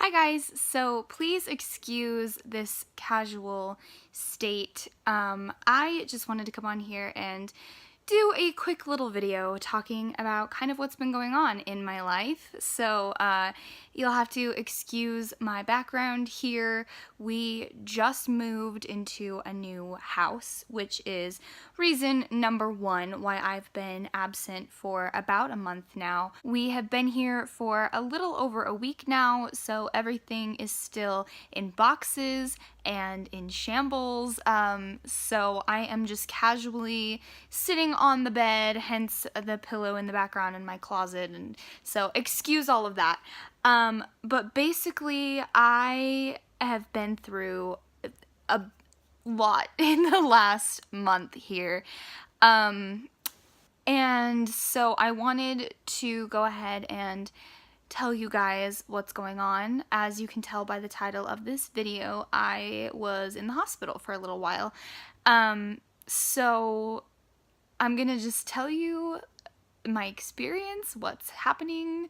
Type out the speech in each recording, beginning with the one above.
Hi guys, so please excuse this casual state. I just wanted to come on here and do a quick little video talking about kind of what's been going on in my life. So you'll have to excuse my background here. We just moved into a new house, which is reason number one why I've been absent for about a month now. We have been here for a little over a week now, so everything is still in boxes and in shambles. So I am just casually sitting on the bed, hence the pillow in the background in my closet, and so excuse all of that. But basically I have been through a lot in the last month here. And so I wanted to go ahead and tell you guys what's going on. As you can tell by the title of this video, I was in the hospital for a little while. So I'm gonna just tell you my experience, what's happening.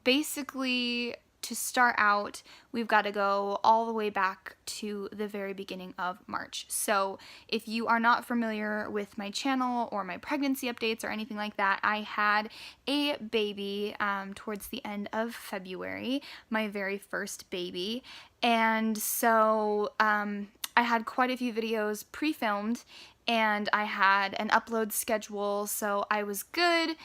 Basically, to start out, we've got to go all the way back to the very beginning of March. So if you are not familiar with my channel or my pregnancy updates or anything like that, I had a baby towards the end of February, my very first baby. And so I had quite a few videos pre-filmed and I had an upload schedule, so I was good.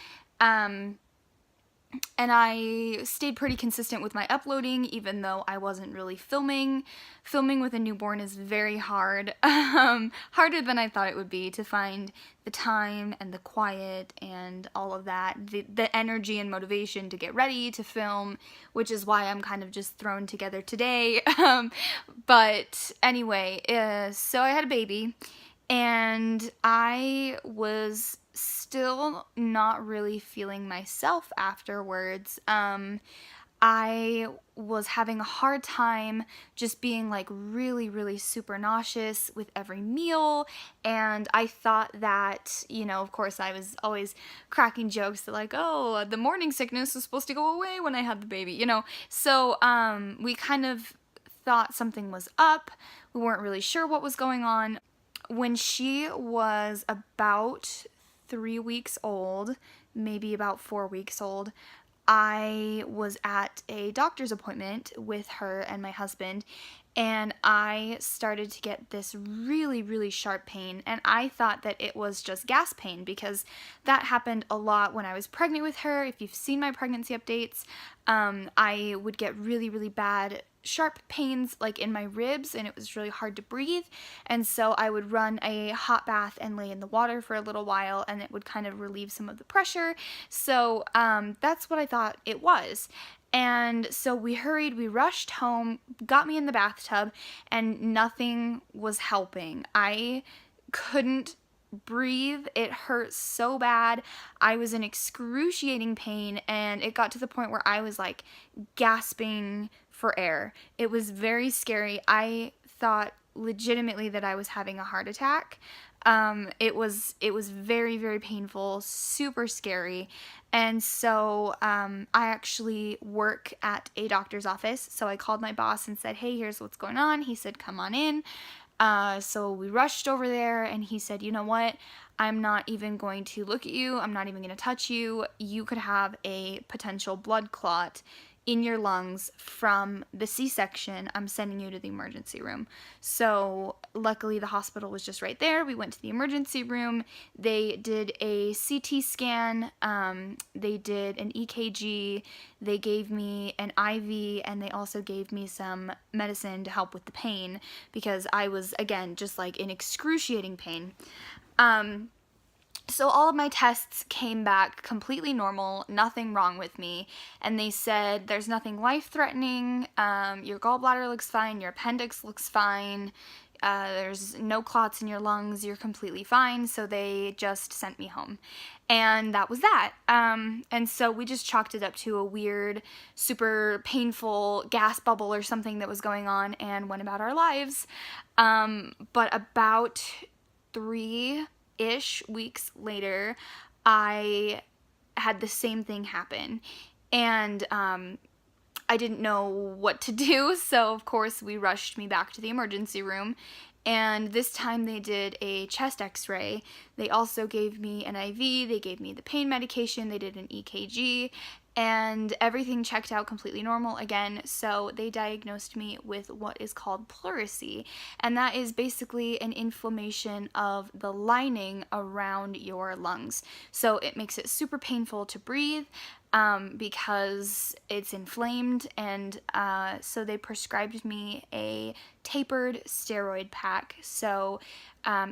And I stayed pretty consistent with my uploading, even though I wasn't really filming. Filming with a newborn is very hard, harder than I thought it would be to find the time and the quiet and all of that, the energy and motivation to get ready to film, which is why I'm kind of just thrown together today. But anyway, so I had a baby, and I was still not really feeling myself afterwards. I was having a hard time just being like really super nauseous with every meal, and I thought that, of course I was always cracking jokes that like, oh, the morning sickness was supposed to go away when I had the baby, so we kind of thought something was up. We weren't really sure what was going on. When she was about 3 weeks old, maybe about 4 weeks old, I was at a doctor's appointment with her and my husband, and I started to get this really sharp pain, and I thought that it was just gas pain because that happened a lot when I was pregnant with her. If you've seen my pregnancy updates, I would get really bad sharp pains like in my ribs, and it was really hard to breathe, and so I would run a hot bath and lay in the water for a little while, and it would kind of relieve some of the pressure. So that's what I thought it was. And so we hurried, we rushed home, got me in the bathtub, and nothing was helping. I couldn't breathe. It hurt so bad. I was in excruciating pain, and it got to the point where I was like gasping for air. It was very scary. I thought legitimately that I was having a heart attack. It was very painful, super scary. And so I actually work at a doctor's office, so I called my boss and said, hey, here's what's going on. He said, come on in. So we rushed over there, and he said, you know what, I'm not even going to look at you, I'm not even going to touch you. You could have a potential blood clot in your lungs from the C-section. I'm sending you to the emergency room. So luckily the hospital was just right there. We went to the emergency room. They did a CT scan, they did an EKG, they gave me an IV, and they also gave me some medicine to help with the pain because I was, again, just like in excruciating pain. So all of my tests came back completely normal, nothing wrong with me, and they said there's nothing life-threatening, your gallbladder looks fine, your appendix looks fine, there's no clots in your lungs, you're completely fine, so they just sent me home. And that was that. And so we just chalked it up to a weird, super painful gas bubble or something that was going on and went about our lives. But about 3-ish weeks later, I had the same thing happen. And I didn't know what to do, so of course we rushed me back to the emergency room. And this time they did a chest x-ray. They also gave me an IV, they gave me the pain medication, they did an EKG, and everything checked out completely normal again. So they diagnosed me with what is called pleurisy, and that is basically an inflammation of the lining around your lungs. So it makes it super painful to breathe, because it's inflamed, and so they prescribed me a tapered steroid pack. So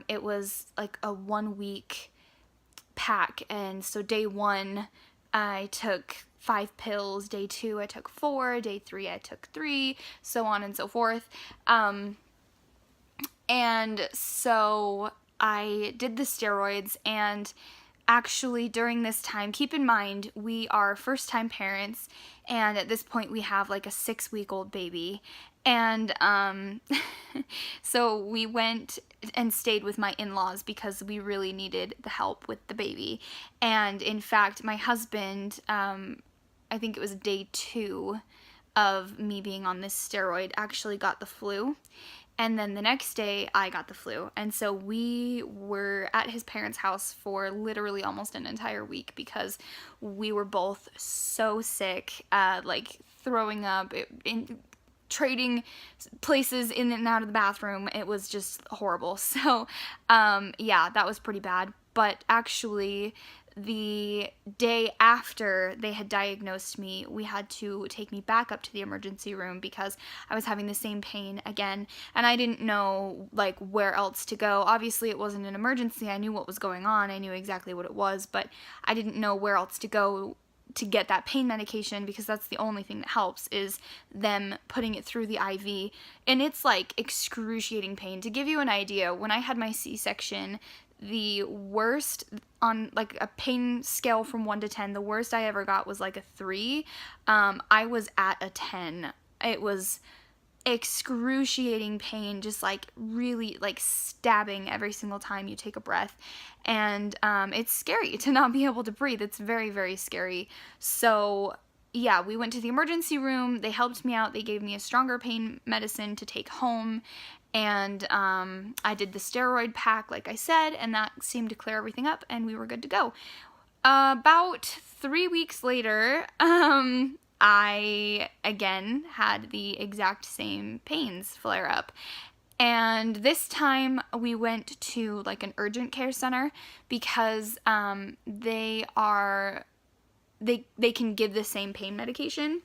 it was like a 1-week pack, and so day 1 I took 5 pills, day 2 I took 4, day 3 I took 3, so on and so forth. And so I did the steroids, and actually during this time, keep in mind, we are first-time parents, and at this point we have like a 6-week-old baby, and so we went and stayed with my in-laws because we really needed the help with the baby. And in fact, my husband, I think it was day 2 of me being on this steroid, actually got the flu. And then the next day, I got the flu. And so we were at his parents' house for literally almost an entire week because we were both so sick, like throwing up, trading places in and out of the bathroom. It was just horrible. So, yeah, that was pretty bad. But actually, the day after they had diagnosed me, we had to take me back up to the emergency room because I was having the same pain again, and I didn't know like where else to go. Obviously it wasn't an emergency, I knew what was going on, I knew exactly what it was, but I didn't know where else to go to get that pain medication, because that's the only thing that helps, is them putting it through the IV, and it's like excruciating pain. To give you an idea, when I had my C-section, the worst, on like a pain scale from 1 to 10, the worst I ever got was like a 3. I was at a 10. It was excruciating pain, just like really like stabbing every single time you take a breath. And it's scary to not be able to breathe. It's very, very scary. So yeah, we went to the emergency room. They helped me out. They gave me a stronger pain medicine to take home. And I did the steroid pack, like I said, and that seemed to clear everything up, and we were good to go. About 3 weeks later, I again had the exact same pains flare up. And this time we went to like an urgent care center because they can give the same pain medication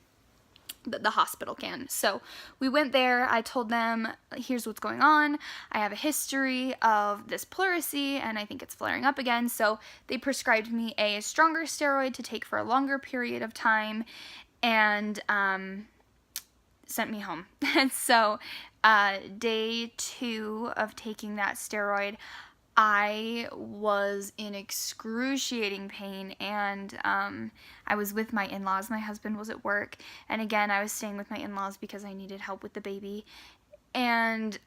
that the hospital can. So we went there. I told them, here's what's going on. I have a history of this pleurisy and I think it's flaring up again. So they prescribed me a stronger steroid to take for a longer period of time, and sent me home. And so day 2 of taking that steroid, I was in excruciating pain, and I was with my in-laws. My husband was at work, and again, I was staying with my in-laws because I needed help with the baby. And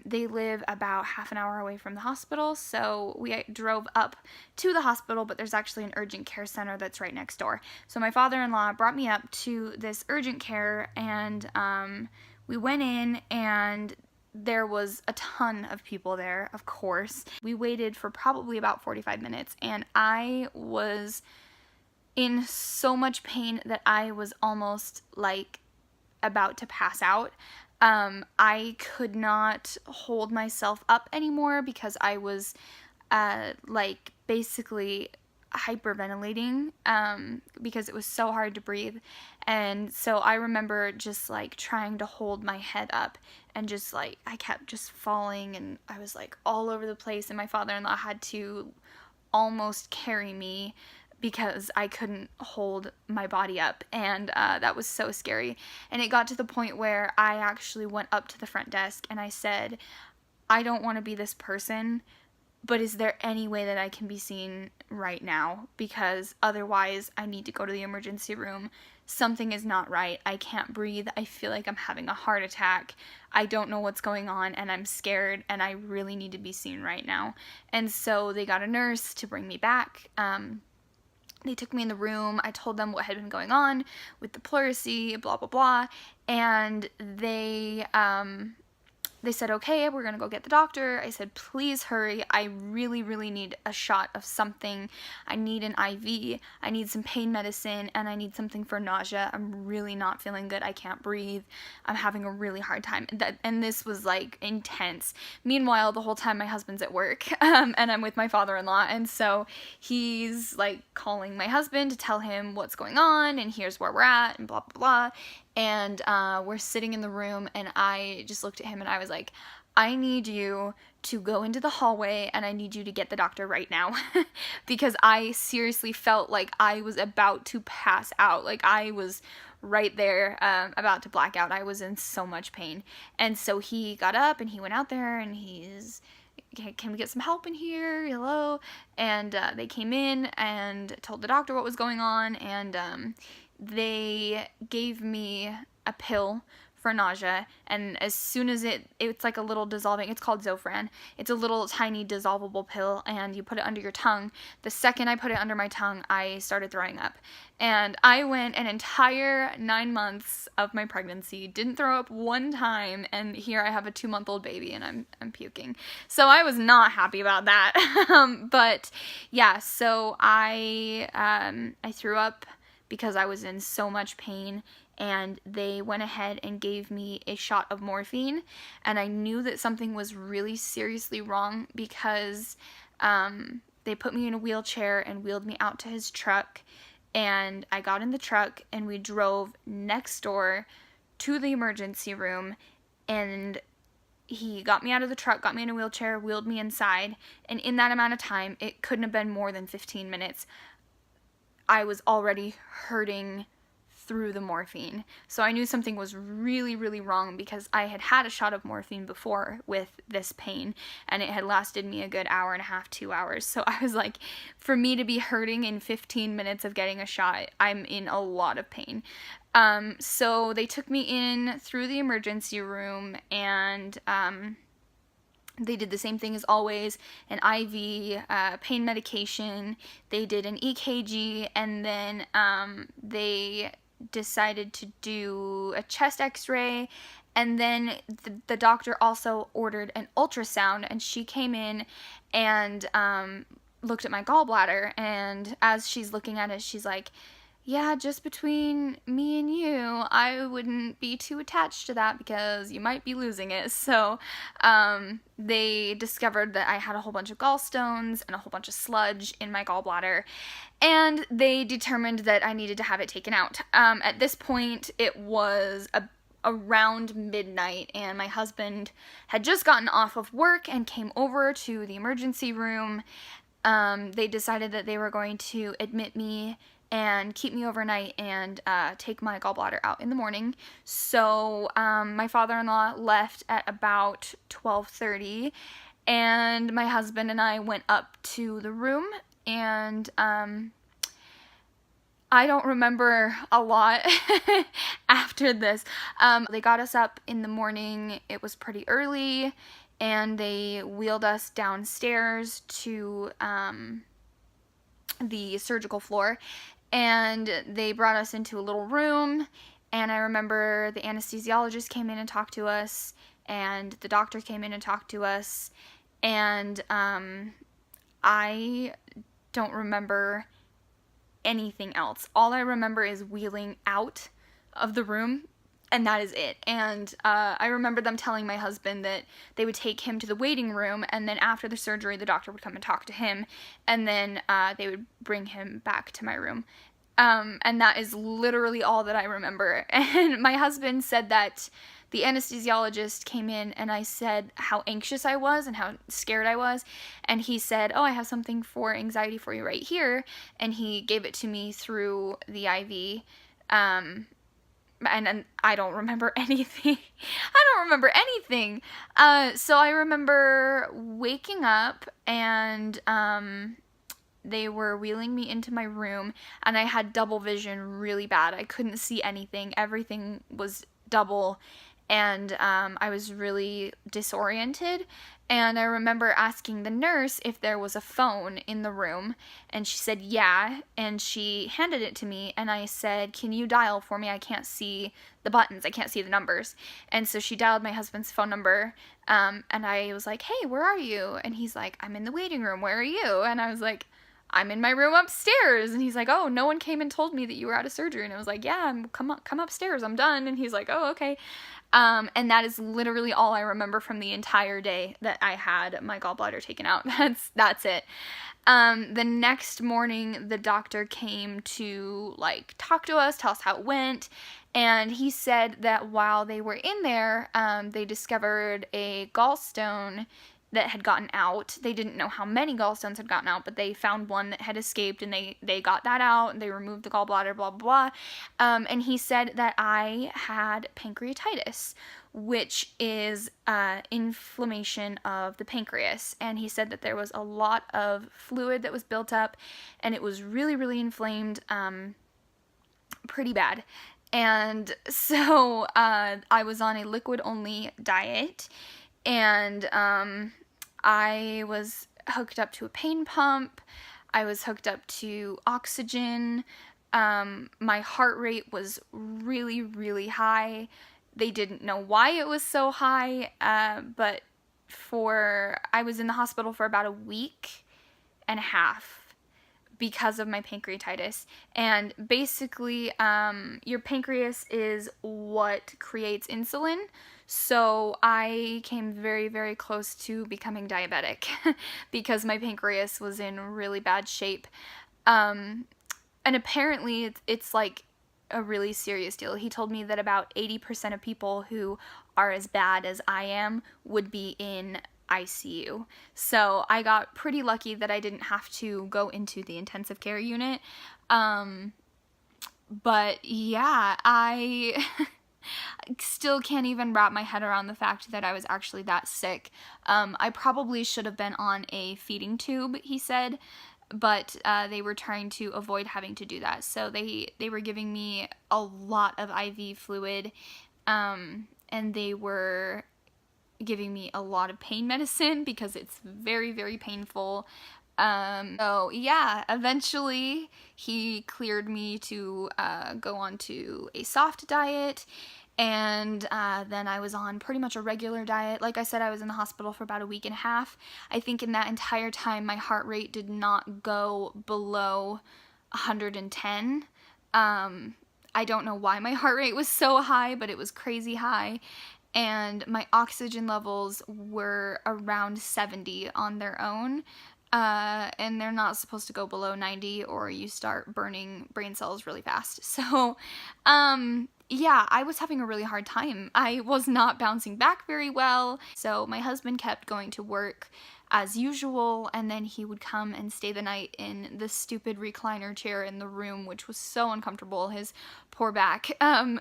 they live about half an hour away from the hospital, so we drove up to the hospital, but there's actually an urgent care center that's right next door. So my father-in-law brought me up to this urgent care, and we went in, and there was a ton of people there, of course. We waited for probably about 45 minutes, and I was in so much pain that I was almost like about to pass out. I could not hold myself up anymore because I was like basically hyperventilating because it was so hard to breathe. And so I remember just like trying to hold my head up, and just like I kept just falling, and I was like all over the place, and my father-in-law had to almost carry me because I couldn't hold my body up, and that was so scary. And it got to the point where I actually went up to the front desk and I said, I don't want to be this person, but is there any way that I can be seen right now? Because otherwise I need to go to the emergency room. Something is not right. I can't breathe. I feel like I'm having a heart attack. I don't know what's going on, and I'm scared, and I really need to be seen right now. And so they got a nurse to bring me back. They took me in the room. I told them what had been going on with the pleurisy, blah, blah, blah. And they said, okay, we're going to go get the doctor. I said, please hurry. I really, really need a shot of something. I need an IV. I need some pain medicine, and I need something for nausea. I'm really not feeling good. I can't breathe. I'm having a really hard time. And this was like intense. Meanwhile, the whole time my husband's at work, and I'm with my father-in-law. And so he's like calling my husband to tell him what's going on, and here's where we're at, and blah, blah, blah. And we're sitting in the room, and I just looked at him and I was like, I need you to go into the hallway and I need you to get the doctor right now. Because I seriously felt like I was about to pass out. Like I was right there, about to black out. I was in so much pain. And so he got up and he went out there and can we get some help in here? Hello? And they came in and told the doctor what was going on, and they gave me a pill for nausea, and as soon as it's like a little dissolving, it's called Zofran. It's a little tiny dissolvable pill, and you put it under your tongue. The second I put it under my tongue, I started throwing up. And I went an entire 9 months of my pregnancy, didn't throw up one time, and here I have a 2-month-old baby and I'm puking. So I was not happy about that. But yeah, so I threw up because I was in so much pain, and they went ahead and gave me a shot of morphine, and I knew that something was really seriously wrong because they put me in a wheelchair and wheeled me out to his truck, and I got in the truck and we drove next door to the emergency room, and he got me out of the truck, got me in a wheelchair, wheeled me inside, and in that amount of time, it couldn't have been more than 15 minutes, I was already hurting through the morphine. So I knew something was really, really wrong because I had had a shot of morphine before with this pain, and it had lasted me a good hour and a half, 2 hours. So I was like, for me to be hurting in 15 minutes of getting a shot, I'm in a lot of pain. So they took me in through the emergency room, and they did the same thing as always, an IV, pain medication, they did an EKG, and then they decided to do a chest x-ray, and then the doctor also ordered an ultrasound, and she came in and looked at my gallbladder, and as she's looking at it, she's like, yeah, just between me and you, I wouldn't be too attached to that because you might be losing it. So they discovered that I had a whole bunch of gallstones and a whole bunch of sludge in my gallbladder, and they determined that I needed to have it taken out. At this point, it was around midnight, and my husband had just gotten off of work and came over to the emergency room. They decided that they were going to admit me and keep me overnight and take my gallbladder out in the morning. So my father-in-law left at about 12:30, and my husband and I went up to the room, and I don't remember a lot after this. They got us up in the morning. It was pretty early, and they wheeled us downstairs to the surgical floor, and they brought us into a little room, and I remember the anesthesiologist came in and talked to us, and the doctor came in and talked to us, and I don't remember anything else. All I remember is wheeling out of the room, and that is it. And I remember them telling my husband that they would take him to the waiting room, and then after the surgery, the doctor would come and talk to him, and then they would bring him back to my room. And that is literally all that I remember. And my husband said that the anesthesiologist came in, and I said how anxious I was and how scared I was, and he said, oh, I have something for anxiety for you right here, and he gave it to me through the IV, and I don't remember anything. I don't remember anything. So I remember waking up, and they were wheeling me into my room, and I had double vision really bad. I couldn't see anything. Everything was double, and I was really disoriented. And I remember asking the nurse if there was a phone in the room, and she said yeah, and she handed it to me, and I said, "Can you dial for me? I can't see the buttons, I can't see the numbers." And so she dialed my husband's phone number, and I was like, "Hey, where are you?" And he's like, "I'm in the waiting room, where are you?" And I was like, "I'm in my room upstairs." And he's like, "Oh, no one came and told me that you were out of surgery." And I was like, "Yeah, come upstairs, I'm done." And he's like, "Oh, okay." And that is literally all I remember from the entire day that I had my gallbladder taken out. That's it. The next morning, the doctor came to, like, talk to us, tell us how it went, and he said that while they were in there, they discovered a gallstone that had gotten out. They didn't know how many gallstones had gotten out, but they found one that had escaped, and they got that out, and they removed the gallbladder, blah, blah, blah. And he said that I had pancreatitis, which is inflammation of the pancreas. And he said that there was a lot of fluid that was built up, and it was really, really inflamed, pretty bad. And so I was on a liquid-only diet, and I was hooked up to a pain pump. I was hooked up to oxygen. My heart rate was really, really high. They didn't know why it was so high, but I was in the hospital for about a week and a half because of my pancreatitis. And basically, your pancreas is what creates insulin. So I came very, very close to becoming diabetic because my pancreas was in really bad shape. And apparently it's like a really serious deal. He told me that about 80% of people who are as bad as I am would be in ICU. So I got pretty lucky that I didn't have to go into the intensive care unit. But yeah, I still can't even wrap my head around the fact that I was actually that sick. I probably should have been on a feeding tube, he said, but they were trying to avoid having to do that. So they were giving me a lot of IV fluid, and they were giving me a lot of pain medicine because it's very, very painful. So yeah, eventually he cleared me to go on to a soft diet, and then I was on pretty much a regular diet. Like I said, I was in the hospital for about a week and a half. I think in that entire time my heart rate did not go below 110. I don't know why my heart rate was so high, but it was crazy high. And my oxygen levels were around 70 on their own. And they're not supposed to go below 90 or you start burning brain cells really fast. So, yeah, I was having a really hard time. I was not bouncing back very well. So my husband kept going to work as usual, and then he would come and stay the night in the stupid recliner chair in the room, which was so uncomfortable, his poor back.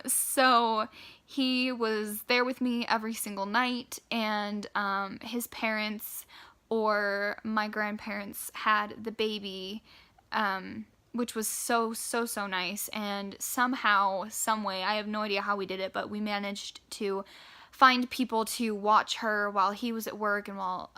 So he was there with me every single night, and his parents or my grandparents had the baby, which was so nice. And somehow, some way, I have no idea how we did it, but we managed to find people to watch her while he was at work, and while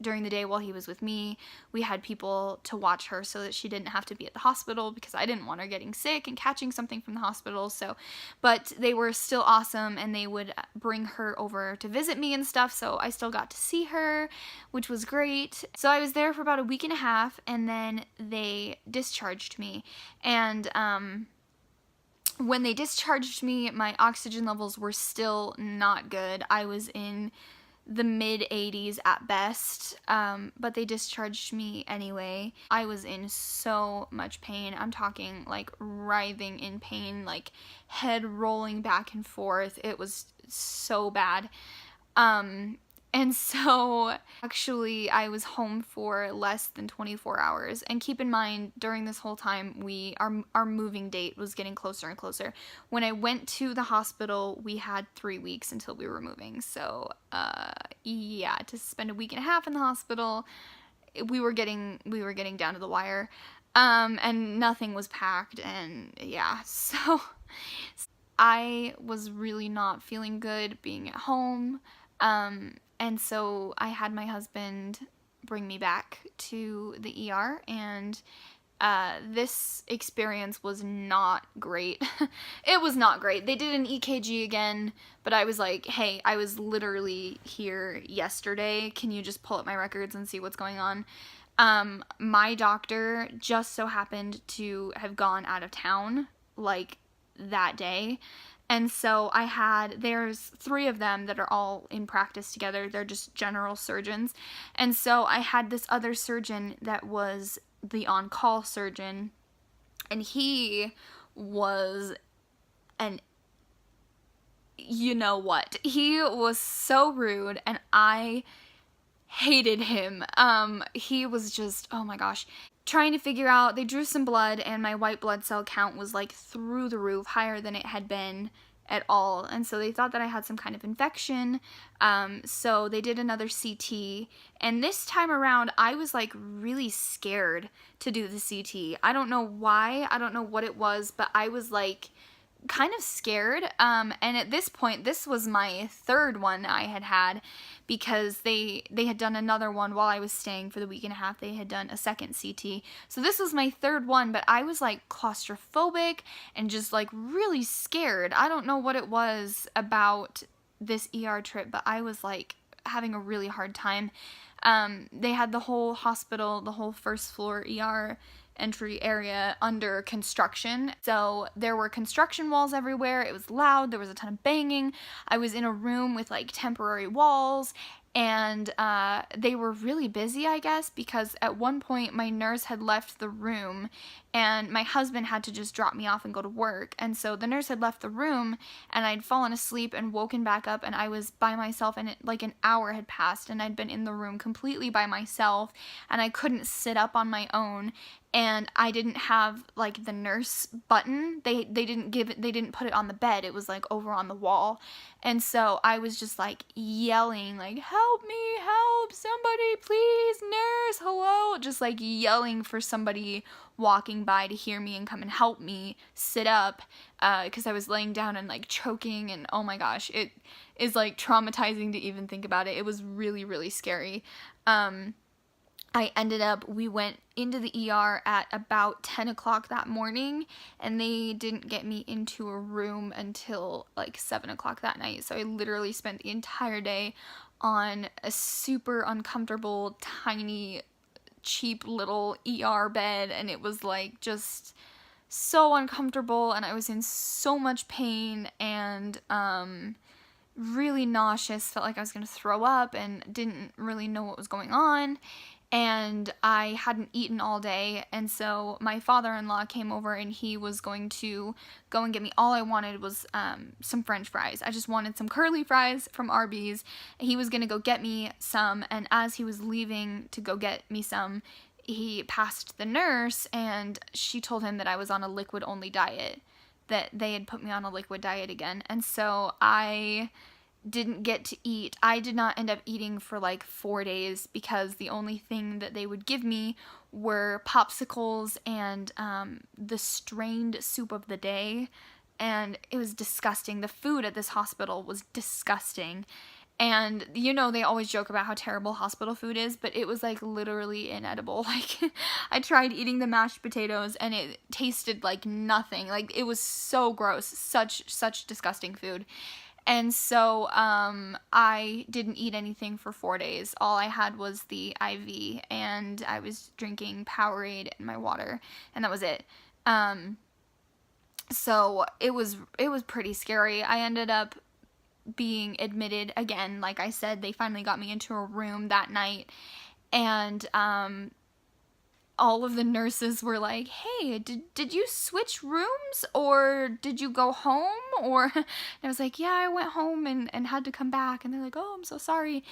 during the day while he was with me, we had people to watch her so that she didn't have to be at the hospital, because I didn't want her getting sick and catching something from the hospital. So, but they were still awesome, and they would bring her over to visit me and stuff, so I still got to see her, which was great. So I was there for about a week and a half, and then they discharged me. And when they discharged me, my oxygen levels were still not good. I was in the mid-80s at best, but they discharged me anyway. I was in so much pain. I'm talking like writhing in pain, like head rolling back and forth. It was so bad. And so actually I was home for less than 24 hours. And keep in mind, during this whole time, our moving date was getting closer and closer. When I went to the hospital, we had 3 weeks until we were moving. So yeah, to spend a week and a half in the hospital, we were getting down to the wire. And nothing was packed, and yeah, so I was really not feeling good being at home. And so I had my husband bring me back to the ER, and this experience was not great. It was not great. They did an EKG again, but I was like, hey, I was literally here yesterday. Can you just pull up my records and see what's going on? My doctor just so happened to have gone out of town, like, that day. And so there's 3 of them that are all in practice together. They're just general surgeons. And so I had this other surgeon that was the on-call surgeon, and he was an you know what. He was so rude, and I hated him. He was just, oh my gosh, trying to figure out, they drew some blood, and my white blood cell count was like through the roof, higher than it had been at all, and so they thought that I had some kind of infection. So they did another CT, and this time around I was like really scared to do the CT. I don't know why, I don't know what it was, but I was like kind of scared. And at this point, this was my 3rd one I had had, because they had done another one while I was staying for the week and a half. They had done a second CT. So this was my 3rd one, but I was like claustrophobic and just like really scared. I don't know what it was about this ER trip, but I was like having a really hard time. They had the whole hospital, the whole 1st floor ER entry area under construction. So there were construction walls everywhere. It was loud. There was a ton of banging. I was in a room with like temporary walls, and they were really busy, I guess, because at one point my nurse had left the room and my husband had to just drop me off and go to work. And so the nurse had left the room, and I'd fallen asleep and woken back up, and I was by myself, and like an hour had passed, and I'd been in the room completely by myself, and I couldn't sit up on my own. And I didn't have like the nurse button. They didn't give it, they didn't put it on the bed. It was like over on the wall. And so I was just like yelling, like, help me, help, somebody, please, nurse, hello, just like yelling for somebody walking by to hear me and come and help me sit up, because I was laying down and like choking, and oh my gosh, it is like traumatizing to even think about it. It was really, really scary. We went into the ER at about 10 o'clock that morning, and they didn't get me into a room until like 7 o'clock that night. So I literally spent the entire day on a super uncomfortable, tiny, cheap little ER bed, and it was like just so uncomfortable, and I was in so much pain, and really nauseous, felt like I was gonna throw up, and didn't really know what was going on. And I hadn't eaten all day, and so my father-in-law came over, and he was going to go and get me. All I wanted was some french fries. I just wanted some curly fries from Arby's. He was going to go get me some, and as he was leaving to go get me some, he passed the nurse, and she told him that I was on a liquid-only diet, that they had put me on a liquid diet again. And so I didn't get to eat. I did not end up eating for like 4 days, because the only thing that they would give me were popsicles and the strained soup of the day, and it was disgusting. The food at this hospital was disgusting, and you know, they always joke about how terrible hospital food is, but it was like literally inedible. Like, I tried eating the mashed potatoes and it tasted like nothing. Like, it was so gross, such disgusting food. And so I didn't eat anything for 4 days. All I had was the IV, and I was drinking Powerade and my water, and that was it. So it was pretty scary. I ended up being admitted again. Like I said, they finally got me into a room that night, and all of the nurses were like, hey, did you switch rooms, or did you go home? Or, and I was like, yeah, I went home and had to come back. And they're like, oh, I'm so sorry.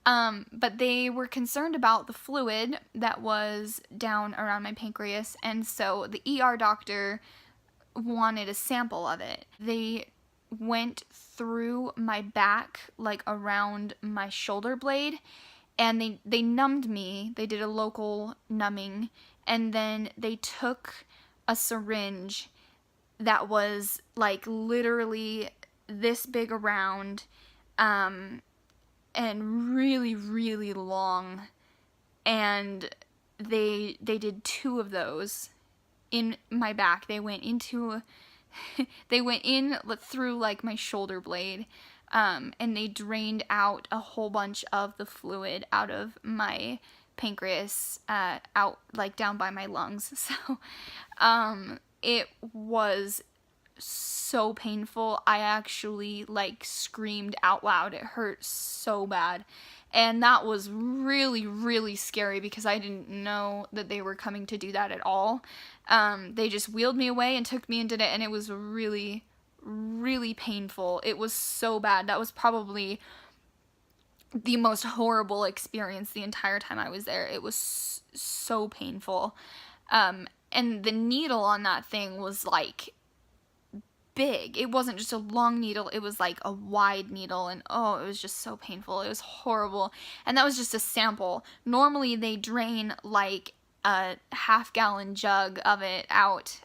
But they were concerned about the fluid that was down around my pancreas, and so the ER doctor wanted a sample of it. They went through my back, like around my shoulder blade, and they numbed me. They did a local numbing, and then they took a syringe that was like literally this big around, and really, really long. And they did 2 of those in my back. They went in through like my shoulder blade, and they drained out a whole bunch of the fluid out of my pancreas, out like down by my lungs. So it was so painful. I actually like screamed out loud. It hurt so bad. And that was really, really scary because I didn't know that they were coming to do that at all. They just wheeled me away and took me and did it, and it was really, really painful. It was so bad. That was probably the most horrible experience the entire time I was there. It was so painful. And the needle on that thing was like big. It wasn't just a long needle, it was like a wide needle, and oh, it was just so painful. It was horrible. And that was just a sample. Normally they drain like a half-gallon jug of it out,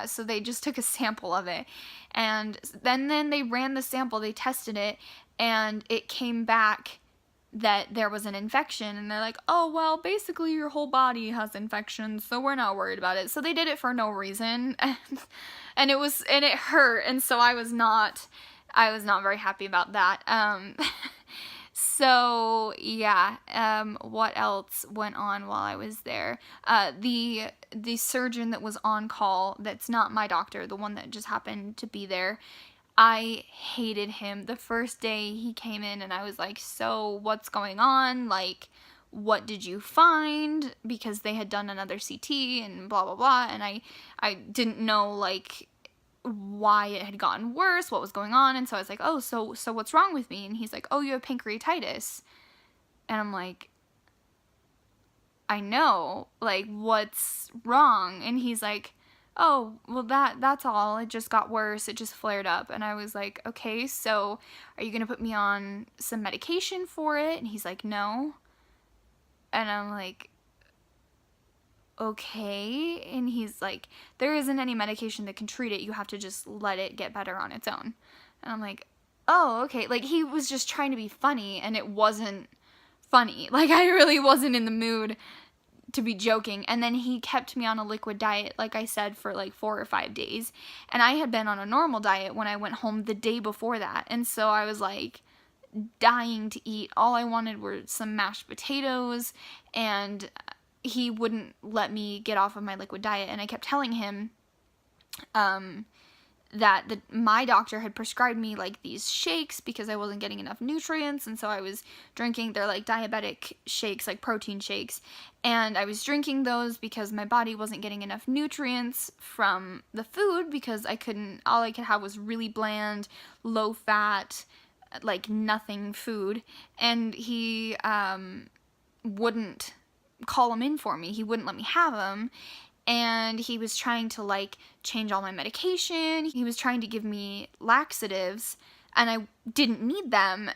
so they just took a sample of it, and then they ran the sample, they tested it, and it came back that there was an infection, and they're like, oh, well, basically your whole body has infections, so we're not worried about it. So they did it for no reason, and it hurt, and so I was not very happy about that. So yeah, what else went on while I was there? The surgeon that was on call, that's not my doctor, the one that just happened to be there, I hated him. The first day he came in and I was like, so what's going on? Like, what did you find? Because they had done another CT and blah, blah, blah. And I didn't know, like, why it had gotten worse, what was going on. And so I was like, oh, so what's wrong with me? And he's like, oh, you have pancreatitis. And I'm like, I know, like, what's wrong? And he's like, oh, well, that's all. It just got worse. It just flared up. And I was like, okay, so are you going to put me on some medication for it? And he's like, no. And I'm like, okay. And he's like, there isn't any medication that can treat it. You have to just let it get better on its own. And I'm like, oh, okay. Like, he was just trying to be funny, and it wasn't funny. Like, I really wasn't in the mood to be joking. And then he kept me on a liquid diet, like I said, for like 4 or 5 days. And I had been on a normal diet when I went home the day before that. And so I was like dying to eat. All I wanted were some mashed potatoes, and he wouldn't let me get off of my liquid diet. And I kept telling him that my doctor had prescribed me like these shakes because I wasn't getting enough nutrients, and so I was drinking, they're like diabetic shakes, like protein shakes, and I was drinking those because my body wasn't getting enough nutrients from the food, because all I could have was really bland, low fat, like nothing food. And he wouldn't call them in for me. He wouldn't let me have them. And he was trying to like change all my medication. He was trying to give me laxatives, and I didn't need them.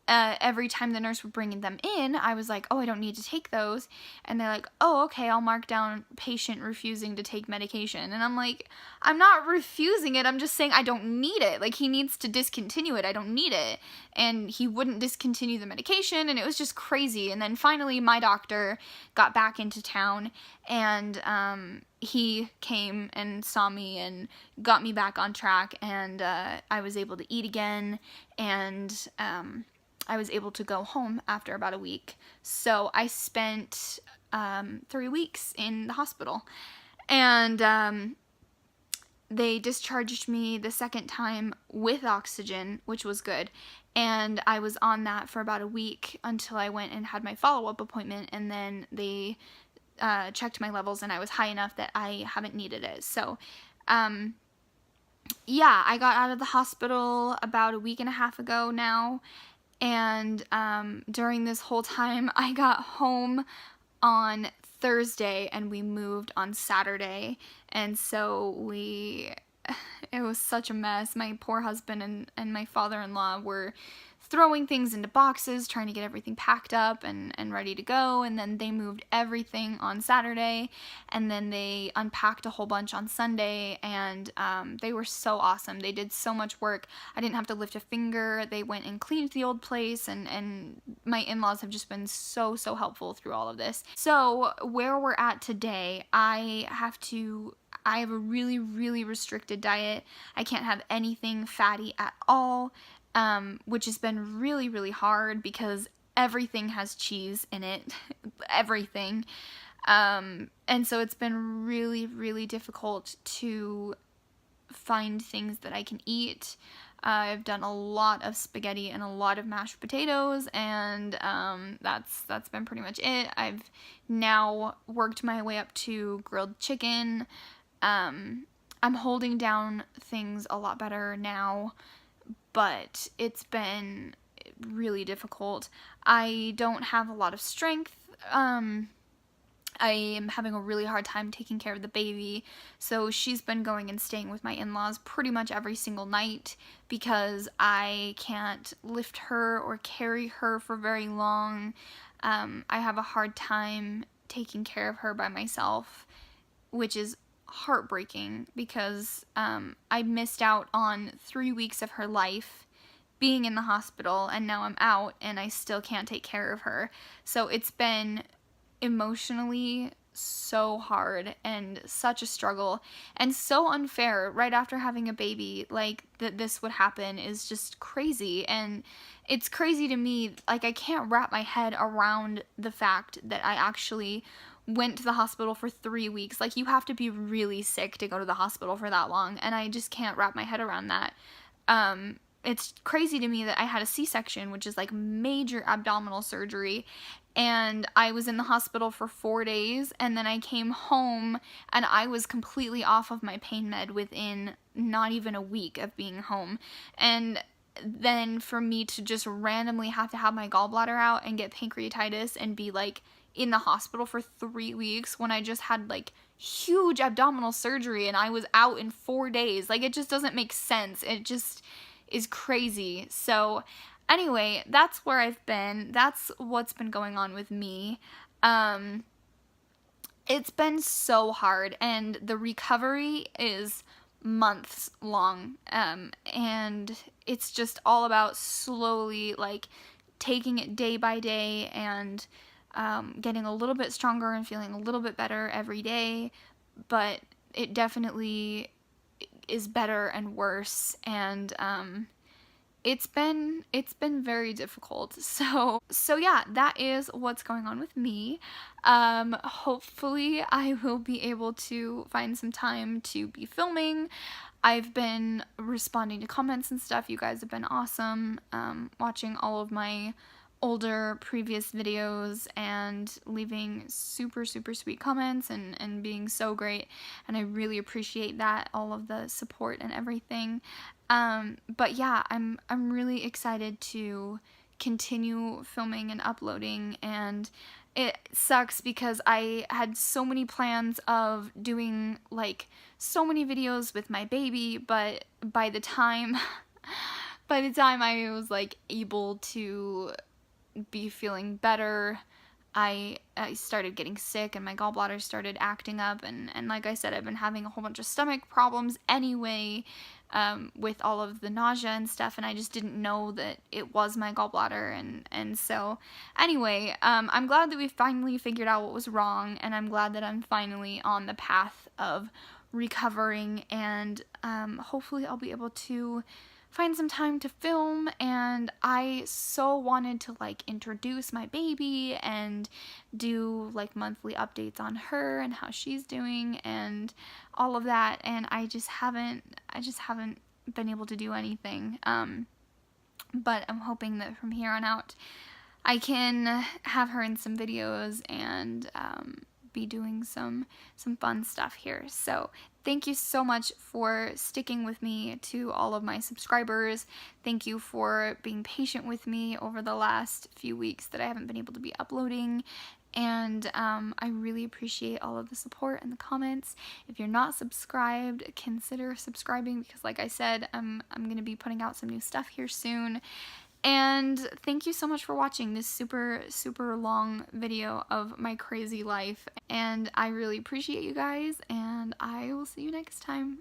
Every time the nurse would bring them in, I was like, oh, I don't need to take those. And they're like, oh, okay, I'll mark down patient refusing to take medication. And I'm like, I'm not refusing it. I'm just saying I don't need it. Like, he needs to discontinue it. I don't need it. And he wouldn't discontinue the medication, and it was just crazy. And then finally my doctor got back into town, and he came and saw me and got me back on track, and I was able to eat again, and I was able to go home after about a week. So I spent 3 weeks in the hospital, and they discharged me the second time with oxygen, which was good. And I was on that for about a week until I went and had my follow-up appointment, and then they checked my levels, and I was high enough that I haven't needed it. So yeah, I got out of the hospital about a week and a half ago now. And during this whole time, I got home on Thursday, and we moved on Saturday. And so it was such a mess. My poor husband and my father-in-law were throwing things into boxes, trying to get everything packed up and ready to go. And then they moved everything on Saturday, and then they unpacked a whole bunch on Sunday, and they were so awesome. They did so much work. I didn't have to lift a finger. They went and cleaned the old place, and my in-laws have just been so helpful through all of this. So where we're at today, I have a really restricted diet. I can't have anything fatty at all, which has been really hard because everything has cheese in it. Everything. And so it's been really difficult to find things that I can eat. I've done a lot of spaghetti and a lot of mashed potatoes, and that's been pretty much it. I've now worked my way up to grilled chicken. I'm holding down things a lot better now, but it's been really difficult. I don't have a lot of strength. I am having a really hard time taking care of the baby, so she's been going and staying with my in-laws pretty much every single night because I can't lift her or carry her for very long. I have a hard time taking care of her by myself, which is heartbreaking because I missed out on 3 weeks of her life being in the hospital, and now I'm out and I still can't take care of her. So it's been emotionally so hard and such a struggle and so unfair. Right after having a baby, like, that this would happen is just crazy. And it's crazy to me, like, I can't wrap my head around the fact that I actually went to the hospital for 3 weeks. Like, you have to be really sick to go to the hospital for that long, and I just can't wrap my head around that. It's crazy to me that I had a C-section, which is like major abdominal surgery, and I was in the hospital for 4 days, and then I came home and I was completely off of my pain med within not even a week of being home. And then for me to just randomly have to have my gallbladder out and get pancreatitis and be like in the hospital for 3 weeks when I just had like huge abdominal surgery and I was out in 4 days, like, it just doesn't make sense. It just is crazy. So anyway, that's where I've been. That's what's been going on with me. It's been so hard, and the recovery is months long. And it's just all about slowly, like, taking it day by day and getting a little bit stronger and feeling a little bit better every day. But it definitely is better and worse, and it's been very difficult. So yeah, that is what's going on with me. Hopefully I will be able to find some time to be filming. I've been responding to comments and stuff. You guys have been awesome, watching all of my older previous videos and leaving super sweet comments and being so great, and I really appreciate that, all of the support and everything. But yeah, I'm really excited to continue filming and uploading, and it sucks because I had so many plans of doing like so many videos with my baby, but by the time I was like able to be feeling better, I started getting sick and my gallbladder started acting up, and like I said, I've been having a whole bunch of stomach problems anyway, with all of the nausea and stuff, and I just didn't know that it was my gallbladder, and so anyway, I'm glad that we finally figured out what was wrong, and I'm glad that I'm finally on the path of recovering, and hopefully I'll be able to find some time to film. And I so wanted to like introduce my baby and do like monthly updates on her and how she's doing and all of that, and I just haven't been able to do anything. But I'm hoping that from here on out I can have her in some videos and be doing some fun stuff here. So thank you so much for sticking with me, to all of my subscribers. Thank you for being patient with me over the last few weeks that I haven't been able to be uploading. And I really appreciate all of the support and the comments. If you're not subscribed, consider subscribing because, like I said, I'm going to be putting out some new stuff here soon. And thank you so much for watching this super, super long video of my crazy life. And I really appreciate you guys, and I will see you next time.